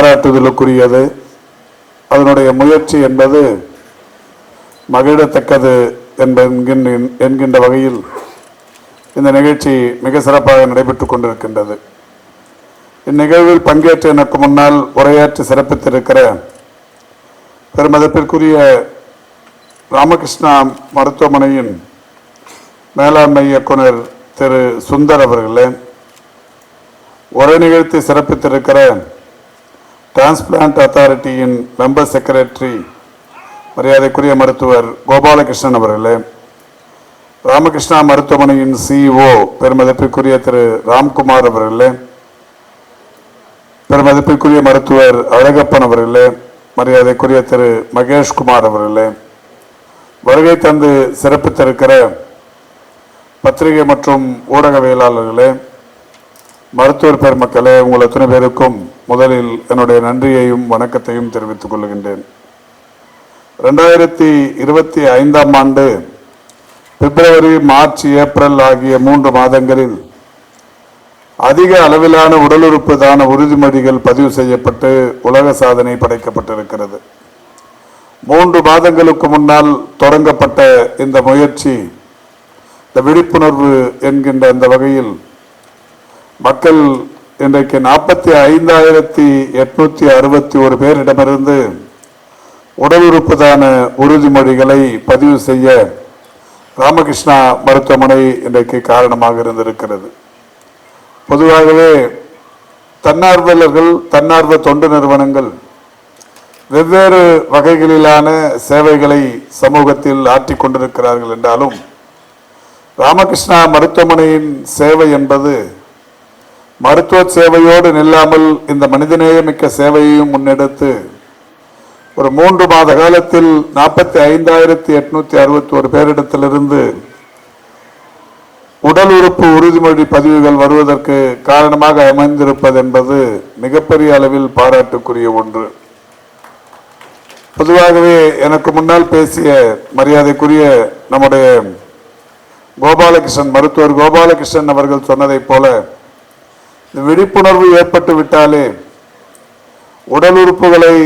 பாராட்டுதலுக்குரியது. அதனுடைய முயற்சி என்பது மகிழத்தக்கது என்கின்ற வகையில் இந்த நிகழ்ச்சி மிக சிறப்பாக நடைபெற்றுக் கொண்டிருக்கின்றது. இந்நிகழ்வில் பங்கேற்ற எனக்கு முன்னால் உரையாற்றி சிறப்பித்திருக்கிற பெருமதிப்பிற்குரிய ராமகிருஷ்ணா மருத்துவமனையின் மேலாண்மை இயக்குனர் திரு சுந்தர் அவர்களே, உரை நிகழ்த்தி சிறப்பித்திருக்கிற டிரான்ஸ்பிளான்ட் அத்தாரிட்டியின் மெம்பர் செக்ரட்டரி மரியாதைக்குரிய மருத்துவர் கோபாலகிருஷ்ணன் அவர்களே, ராமகிருஷ்ணா மருத்துவமனையின் சிஇஓ பெருமதிப்பிற்குரிய திரு ராம்குமார் அவர்களே, பெருமதிப்பிற்குரிய மருத்துவர் அழகப்பன் அவர்களே, மரியாதைக்குரிய திரு மகேஷ்குமார் அவர்களே, வருகை தந்து சிறப்பித்திருக்கிற பத்திரிகை மற்றும் ஊடகவியலாளர்களே, மருத்துவர் பெருமக்களே, உங்கள் அத்தனை பேருக்கும் முதலில் என்னுடைய நன்றியையும் வணக்கத்தையும் தெரிவித்துக் கொள்கின்றேன். 2025ஆம் ஆண்டு பிப்ரவரி, மார்ச், ஏப்ரல் ஆகிய 3 மாதங்களில் அதிக அளவிலான உடல் உறுப்பு தான உறுதிமொழிகள் பதிவு செய்யப்பட்டு உலக சாதனை படைக்கப்பட்டிருக்கிறது. 3 மாதங்களுக்கு முன்னால் தொடங்கப்பட்ட இந்த முயற்சி, இந்த விழிப்புணர்வு என்கின்ற அந்த வகையில் மக்கள் இன்றைக்கு 45,861 பேரிடமிருந்து உடல் உறுப்பு தான உறுதிமொழிகளை பதிவு செய்ய ராமகிருஷ்ணா மருத்துவமனை இன்றைக்கு காரணமாக இருந்திருக்கிறது. பொதுவாகவே தன்னார்வலர்கள், தன்னார்வ தொண்டு நிறுவனங்கள் வெவ்வேறு வகைகளிலான சேவைகளை சமூகத்தில் ஆற்றிக் கொண்டிருக்கிறார்கள் என்றாலும் ராமகிருஷ்ணா மருத்துவமனையின் சேவை என்பது மருத்துவ சேவையோடு நில்லாமல் இந்த மனிதநேயமிக்க சேவையையும் முன்னெடுத்து ஒரு 3 மாத காலத்தில் 45,861 பேரிடத்திலிருந்து உடல் உறுப்பு உறுதிமொழி பதிவுகள் வருவதற்கு காரணமாக அமைந்திருப்பது என்பது மிகப்பெரிய அளவில் பாராட்டுக்குரிய ஒன்று. பொதுவாகவே எனக்கு முன்னால் பேசிய மரியாதைக்குரிய நம்முடைய கோபாலகிருஷ்ணன், மருத்துவர் கோபாலகிருஷ்ணன் அவர்கள் சொன்னதைப் போல விழிப்புணர்வு ஏற்பட்டு விட்டாலே உடல் உறுப்புகளை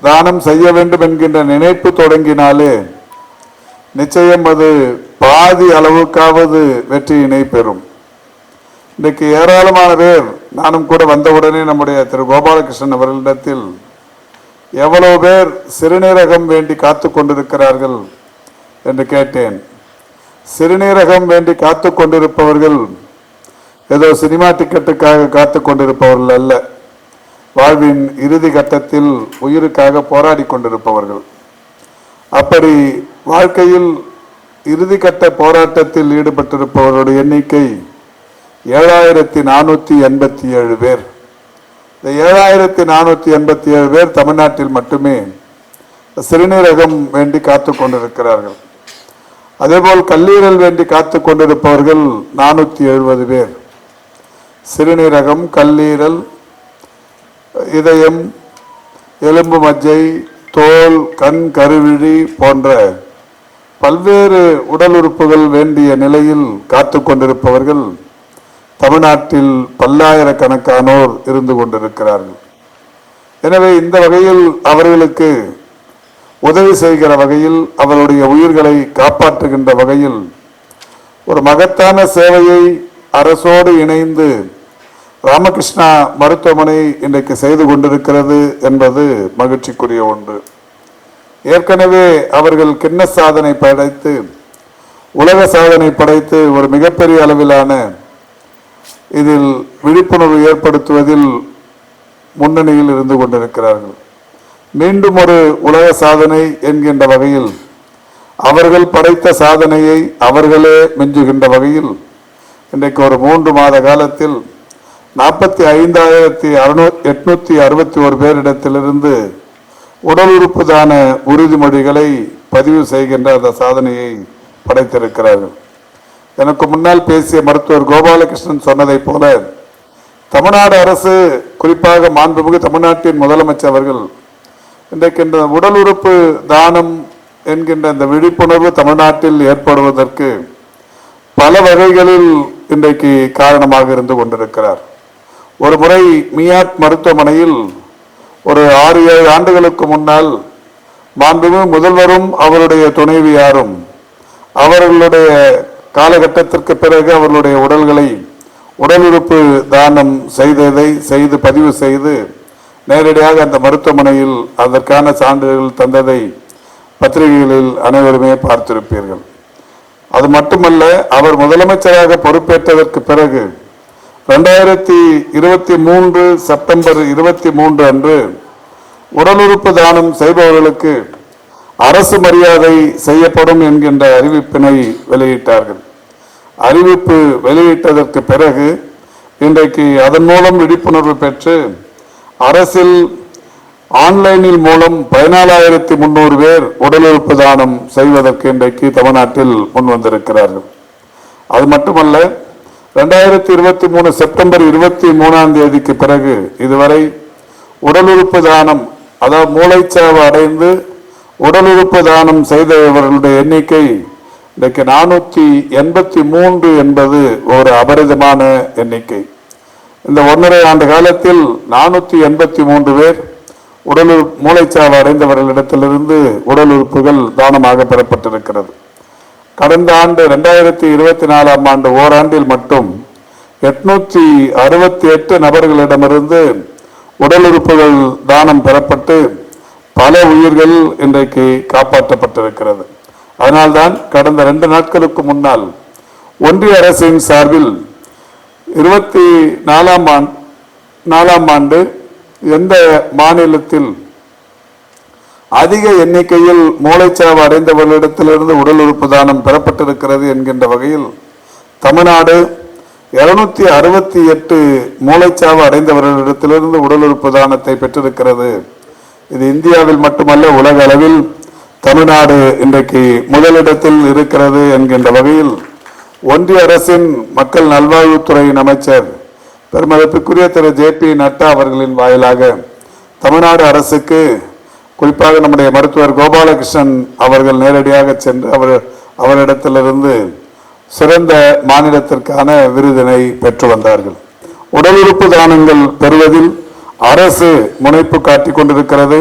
தானம் செய்ய வேண்டும் என்கின்ற நினைப்பு தொடங்கினாலே நிச்சயம் அது பாதி அளவுக்காவது வெற்றியினை பெறும். இன்றைக்கு ஏராளமான பேர், நானும் கூட வந்தவுடனே நம்முடைய திரு கோபாலகிருஷ்ணன் அவர்களிடத்தில் எவ்வளவு பேர் சிறுநீரகம் வேண்டி காத்து கொண்டிருக்கிறார்கள் என்று கேட்டேன். சிறுநீரகம் வேண்டி காத்து கொண்டிருப்பவர்கள் ஏதோ சினிமா டிக்கெட்டுக்காக காத்து கொண்டிருப்பவர்கள் அல்ல, வாழ்வின் இறுதி கட்டத்தில் உயிருக்காக போராடி கொண்டிருப்பவர்கள். அப்படி வாழ்க்கையில் இறுதி கட்ட போராட்டத்தில் ஈடுபட்டிருப்பவர்களுடைய எண்ணிக்கை 7,487 பேர். இந்த 7,487 பேர் தமிழ்நாட்டில் மட்டுமே சிறுநீரகம் வேண்டி காத்து கொண்டிருக்கிறார்கள். அதேபோல் கல்லீரல் வேண்டி காத்து கொண்டிருப்பவர்கள் 470 பேர். சிறுநீரகம், கல்லீரல், இதயம், எலும்பு மஜ்ஜை, தோல், கண், கருவிழி போன்ற பல்வேறு உடல் உறுப்புகள் வேண்டிய நிலையில் காத்து கொண்டிருப்பவர்கள் தமிழ்நாட்டில் பல்லாயிரக்கணக்கானோர் இருந்து கொண்டிருக்கிறார்கள். எனவே இந்த வகையில் அவர்களுக்கு உதவி செய்கிற வகையில், அவருடைய உயிர்களை காப்பாற்றுகின்ற வகையில் ஒரு மகத்தான சேவையை அரசோடு இணைந்து ராமகிருஷ்ணா மருத்துவமனை இன்றைக்கு செய்து கொண்டிருக்கிறது என்பது மகிழ்ச்சிக்குரிய ஒன்று. ஏற்கனவே அவர்கள் கின்னஸ் சாதனை படைத்து, உலக சாதனை படைத்து ஒரு மிகப்பெரிய அளவிலான இதில் விழிப்புணர்வு ஏற்படுத்துவதில் முன்னணியில் இருந்து கொண்டிருக்கிறார்கள். மீண்டும் ஒரு உலக சாதனை என்கின்ற வகையில் அவர்கள் படைத்த சாதனையை அவர்களே மிஞ்சுகின்ற வகையில் இன்றைக்கு ஒரு 3 மாத காலத்தில் 45,861 பேரிடத்திலிருந்து உடல் உறுப்பு தான உறுதிமொழிகளை பதிவு செய்கின்ற அந்த சாதனையை படைத்திருக்கிறார்கள். எனக்கு முன்னால் பேசிய மருத்துவர் கோபாலகிருஷ்ணன் சொன்னதைப் போல தமிழ்நாடு அரசு, குறிப்பாக மாண்புமிகு தமிழ்நாட்டின் முதலமைச்சர் அவர்கள் இன்றைக்கு இந்த உடல் உறுப்பு தானம் என்கின்ற இந்த விழிப்புணர்வு தமிழ்நாட்டில் ஏற்படுவதற்கு பல வகைகளில் இன்றைக்கு காரணமாக இருந்து கொண்டிருக்கிறார். ஒரு முறை மியாட் மருத்துவமனையில் ஒரு 6-7 ஆண்டுகளுக்கு முன்னால் மாண்புமிகு முதல்வரும் அவருடைய துணைவியாரும் அவர்களுடைய காலகட்டத்திற்கு பிறகு அவர்களுடைய உடல்களை உடல் உறுப்பு தானம் செய்து பதிவு செய்து நேரடியாக அந்த மருத்துவமனையில் அதற்கான சான்றிதழ்கள் தந்ததை பத்திரிகைகளில் அனைவருமே பார்த்திருப்பீர்கள். அது மட்டுமல்ல, அவர் முதலமைச்சராக பொறுப்பேற்றதற்கு பிறகு 2023 செப்டம்பர் 23 அன்று உடல் உறுப்பு தானம் செய்பவர்களுக்கு அரசு மரியாதை செய்யப்படும் என்கின்ற அறிவிப்பினை வெளியிட்டார்கள். அறிவிப்பு வெளியிட்டதற்கு பிறகு இன்றைக்கு அதன் மூலம் விழிப்புணர்வு பெற்று அரசில் ஆன்லைனில் மூலம் 14,300 பேர் உடல் உறுப்பு தானம் செய்வதற்கு இன்றைக்கு தமிழ்நாட்டில் முன்வந்திருக்கிறார்கள். அது மட்டுமல்ல, 2023 செப்டம்பர் 23ஆம் தேதிக்கு பிறகு இதுவரை உடல் உறுப்பு தானம், அதாவது மூளைச்சாவு அடைந்து உடல் உறுப்பு தானம் செய்தவர்களுடைய எண்ணிக்கை இன்றைக்கு 483 என்பது ஒரு அபரிதமான எண்ணிக்கை. இந்த 1.5 ஆண்டு காலத்தில் 483 பேர் மூளைச்சாவு அடைந்தவர்களிடத்திலிருந்து உடல் உறுப்புகள் தானமாக பெறப்பட்டிருக்கிறது. கடந்த ஆண்டு 2024ஆம் ஆண்டு ஓராண்டில் மட்டும் 868 நபர்களிடமிருந்து உடல் உறுப்புகள் தானம் பெறப்பட்டு பல உயிர்கள் இன்றைக்கு காப்பாற்றப்பட்டிருக்கிறது. அதனால்தான் கடந்த 2 நாட்களுக்கு முன்னால் ஒன்றிய அரசின் சார்பில் 24ஆம் ஆண்டு எந்த மாநிலத்தில் அதிக எண்ணிக்கையில் மூளைச்சாவு அடைந்தவர்களிடத்திலிருந்து உடல் உறுப்பு தானம் பெறப்பட்டிருக்கிறது என்கின்ற வகையில் தமிழ்நாடு 268 மூளைச்சாவு அடைந்தவர்களிடத்திலிருந்து உடல் உறுப்பு தானத்தை பெற்றிருக்கிறது. இது இந்தியாவில் மட்டுமல்ல, உலக அளவில் தமிழ்நாடு இன்றைக்கு முதலிடத்தில் இருக்கிறது என்கின்ற வகையில் ஒன்றிய அரசின் மக்கள் நல்வாழ்வுத்துறையின் அமைச்சர் பெருமதிப்புக்குரிய திரு JP நட்டா அவர்களின் வாயிலாக தமிழ்நாடு அரசுக்கு, குறிப்பாக நம்முடைய மருத்துவர் கோபாலகிருஷ்ணன் அவர்கள் நேரடியாக சென்று அவரிடத்திலிருந்து சிறந்த மாநிலத்திற்கான விருதினை பெற்று வந்தார்கள். உடல் உறுப்பு தானங்கள் பெறுவதில் அரசு முனைப்பு காட்டிக் கொண்டிருக்கிறது.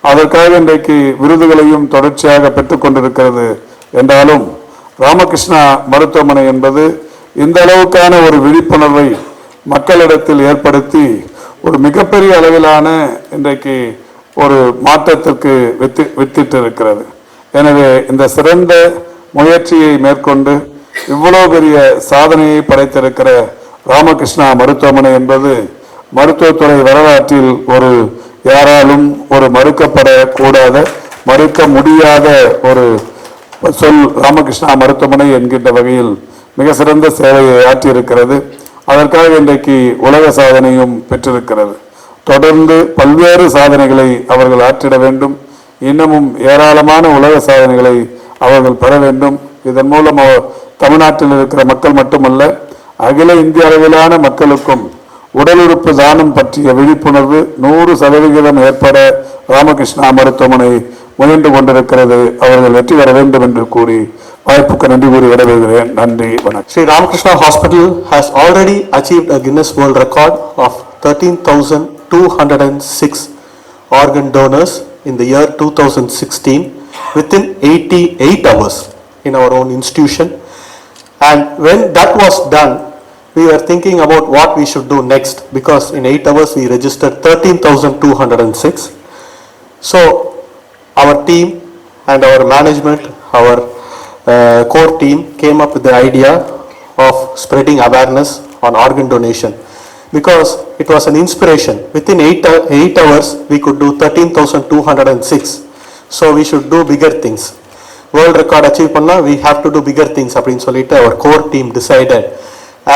அதற்காக இன்றைக்கு விருதுகளையும் தொடர்ச்சியாக பெற்றுக் கொண்டிருக்கிறது. என்றாலும் ராமகிருஷ்ணா மருத்துவமனை என்பது இந்த அளவுக்கான ஒரு விழிப்புணர்வை மக்களிடத்தில் ஏற்படுத்தி ஒரு மிகப்பெரிய அளவிலான இன்றைக்கு ஒரு மாற்றத்திற்கு வித்திட்டு இருக்கிறது. எனவே இந்த சிறந்த முயற்சியை மேற்கொண்டு இவ்வளவு பெரிய சாதனையை படைத்திருக்கிற ராமகிருஷ்ணா மருத்துவமனை என்பது மருத்துவத்துறை வரலாற்றில் ஒரு யாராலும் ஒரு மறுக்கப்படக்கூடாத, மறுக்க முடியாத ஒரு சொல் ராமகிருஷ்ணா மருத்துவமனை என்கின்ற வகையில் மிக சிறந்த சேவையை ஆற்றியிருக்கிறது. அதற்காக இன்றைக்கு உலக சாதனையும் பெற்றிருக்கிறது. தொடர்ந்து பல்வேறு சாதனைகளை அவர்கள் ஆற்றிட வேண்டும். இன்னமும் ஏராளமான உலக சாதனைகளை அவர்கள் பெற வேண்டும். இதன் மூலம் தமிழ்நாட்டில் இருக்கிற மக்கள் மட்டுமல்ல, அகில இந்திய அளவிலான மக்களுக்கும் உடல் உறுப்பு தானம் பற்றிய விழிப்புணர்வு 100% ஏற்பட ராமகிருஷ்ணா மருத்துவமனை முயன்று கொண்டிருக்கிறது. அவர்கள் வெற்றி பெற வேண்டும் என்று கூறி வாய்ப்புக்கு நன்றி கூறி விடைபெறுகிறேன். நன்றி, வணக்கம். Sri Ramakrishna Hospital has already achieved a Guinness World Record of 13,206 organ donors in the year 2016 within 88 hours in our own institution. And when that was done, we were thinking about what we should do next, because in 8 hours we registered 13,206. So our team and our management, our core team came up with the idea of spreading awareness on organ donation, because it was an inspiration. Within 8 hours we could do 13,206. So we should do bigger things. World record achieve panna, we have to do bigger things அப்படினு சொல்லிட்டு our core team decided,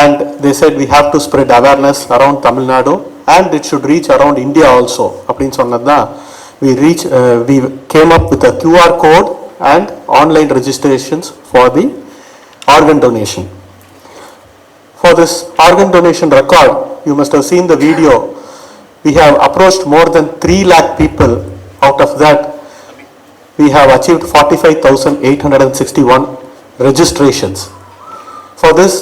and they said we have to spread awareness around Tamil Nadu and it should reach around India also அப்படினு சொன்னதா we came up with a QR code and online registrations for the organ donation. For this organ donation record, you must have seen the video. We have approached more than 3 lakh people. Out of that, we have achieved 45,861 registrations. For this,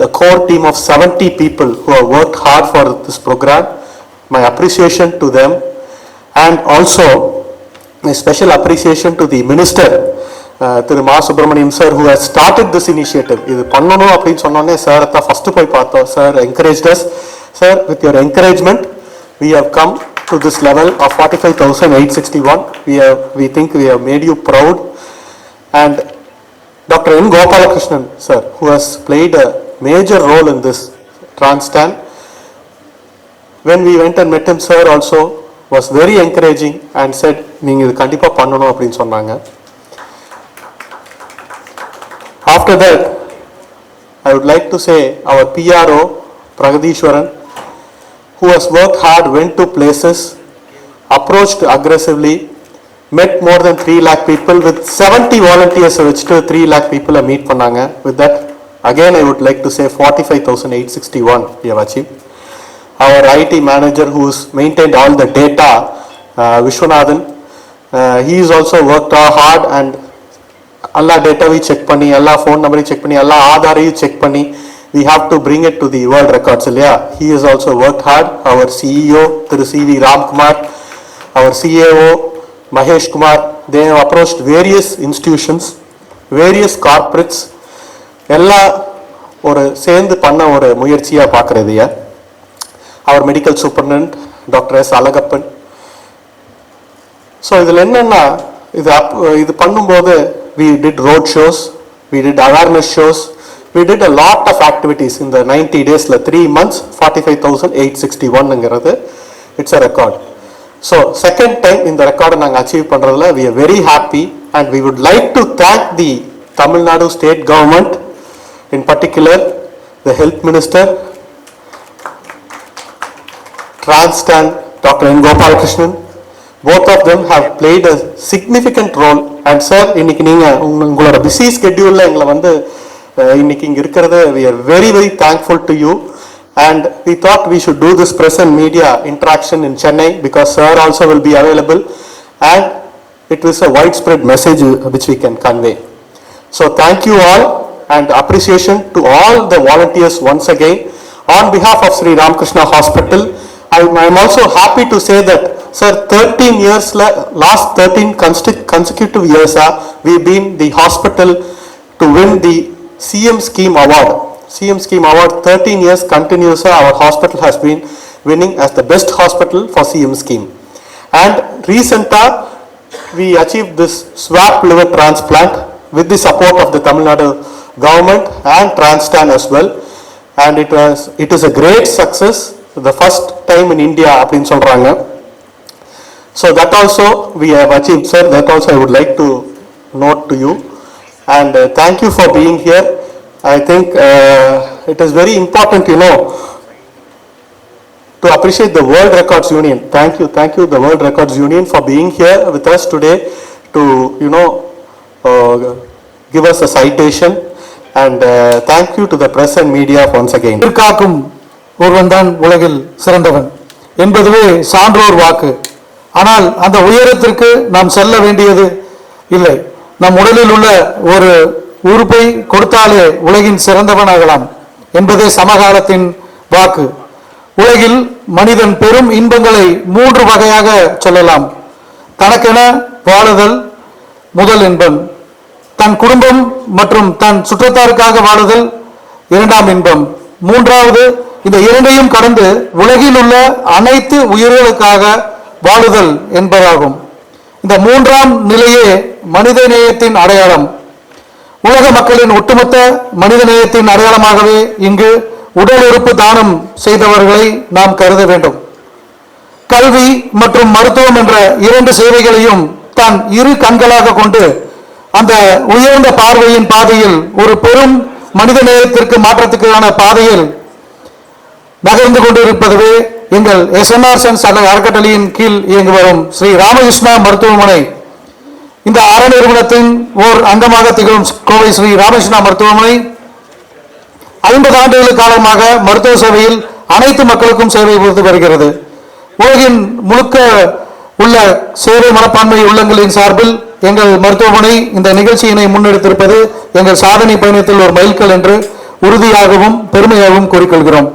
the core team of 70 people who have worked hard for this program, my appreciation to them. And also a special appreciation to the minister, Thiru Ma Subramaniam sir, who has started this initiative. இது பண்ணணும் அப்படின்னு சொன்னோன்னே sir தான் first போய் பார்த்தோம். Sir encouraged us. Sir, with your encouragement, we have come to this level of 45,861. We think we have made you proud. And Dr. N. Gopalakrishnan sir, who has played a major role in this TransTan. When we went and met him, sir also was very encouraging and said, நீங்க இது கண்டிப்பா பண்ணணும் அப்படின்னு சொன்னாங்க. After that, I would like to say our PRO, Pragadishwaran, who has worked hard, went to places, approached aggressively, met more than 3 lakh people with 70 volunteers, which 3 lakh people meet பண்ணாங்க. With that, again I would like to say 45,861 we have achieved. Our IT manager who has maintained all the data, Vishwanathan, he is also worked hard and alla data we check panni, alla phone number check panni, alla Aadhaar check panni, we have to bring it to the world records. He has also worked hard. Our CEO, Thiru CV Ramkumar, our CAO, Mahesh Kumar, they have approached various institutions, various corporates, எல்லா ஒரு சேர்ந்து பண்ண ஒரு முயற்சியாக பார்க்குறது. Our medical superintendent, Dr. S. Alagappan. So இதில் என்னென்னா இது பண்ணும்போது we did road shows, we did awareness shows, we did a lot of activities in the 90 days, 3 months, 45,861ங்கிறது it's a record. So second time இந்த ரெக்கார்டை நாங்கள் achieve பண்ணுறதுல we are very happy and we would like to thank the Tamil Nadu state government, in particular the health minister, TransTan, Dr. N. Gopalakrishnan. Both of them have played a significant role. And sir, இன்னைக்கு நீங்க உங்களோட busy ஸ்கெட்யூல்ல எங்களை வந்து இன்னைக்கு இங்க இருக்கிறது we are very very thankful to you. And we thought we should do this press and media interaction in Chennai because sir also will be available and it is a widespread message which we can convey. So thank you all and appreciation to all the volunteers once again. On behalf of Sri Ramakrishna Hospital, I am also happy to say that sir 13 years, last 13 consecutive years we've been the hospital to win the CM Scheme Award. CM Scheme Award 13 years continuous our hospital has been winning as the best hospital for CM Scheme. And recently we achieved this swap liver transplant with the support of the Tamil Nadu government and TransTan as well. And it is a great success, the first time in India அப்படினு சொல்றாங்க. So that also we have achieved, sir. That also I would like to note to you. And thank you for being here. I think it is very important, to appreciate the World Records Union. Thank you, the World Records Union for being here with us today to, give us a citation. And thank you to the press and media once again. காக்கும் ஒருவன் தான் உலகில் சிறந்தவன் என்பதுவே சான்றோர் வாக்கு. ஆனால் அந்த உயரத்திற்கு நாம் செல்ல வேண்டியது இல்லை. நம் உடலில் உள்ள ஒரு உறுப்பை கொடுத்தாலே உலகின் சிறந்தவனாகலாம் என்பதே சமகாலத்தின் வாக்கு. உலகில் மனிதன் பெரும் இன்பங்களை 3 வகையாக சொல்லலாம். தனக்கென வாழுதல் முதல் இன்பம், தன் குடும்பம் மற்றும் தன் சுற்றத்தாருக்காக வாழுதல் 2ஆம் இன்பம், 3வது இந்த இரண்டையும் கடந்து உலகில் உள்ள அனைத்து உயிர்களுக்காக வாழுதல் என்பதாகும். இந்த 3ஆம் நிலையே மனிதநேயத்தின் அடையாளம். உலக மக்களின் ஒட்டுமொத்த மனிதநேயத்தின் அடையாளமாகவே இங்கு உடல் உறுப்பு தானம் செய்தவர்களை நாம் கருத வேண்டும். கல்வி மற்றும் மருத்துவம் என்ற 2 சேவைகளையும் தன் 2 கண்களாக கொண்டு அந்த உயர்ந்த பார்வையின் பாதையில் ஒரு பெரும் மனிதநேயத்திற்கு மாற்றத்துக்கான பாதையில் நகர்ந்து கொண்டிருப்பதுவே எங்கள் SNR சன்ஸ் அறக்கட்டளையின் கீழ் இயங்கி வரும் ஸ்ரீ ராமகிருஷ்ணா மருத்துவமனை. இந்த அற நிறுவனத்தின் ஓர் அங்கமாக திகழும் கோவை ஸ்ரீ ராமகிருஷ்ணா மருத்துவமனை 50 ஆண்டுகள் காலமாக மருத்துவ சேவையில் அனைத்து மக்களுக்கும் சேவை புரிந்து வருகிறது. உலகின் முழுக்க உள்ள சேவை மனப்பான்மை உள்ளங்களின் சார்பில் எங்கள் மருத்துவமனை இந்த நிகழ்ச்சியினை முன்னெடுத்திருப்பது எங்கள் சாதனை பயணத்தில் ஒரு மைல்கல் என்று உறுதியாகவும் பெருமையாகவும் கூறிக்கொள்கிறோம்.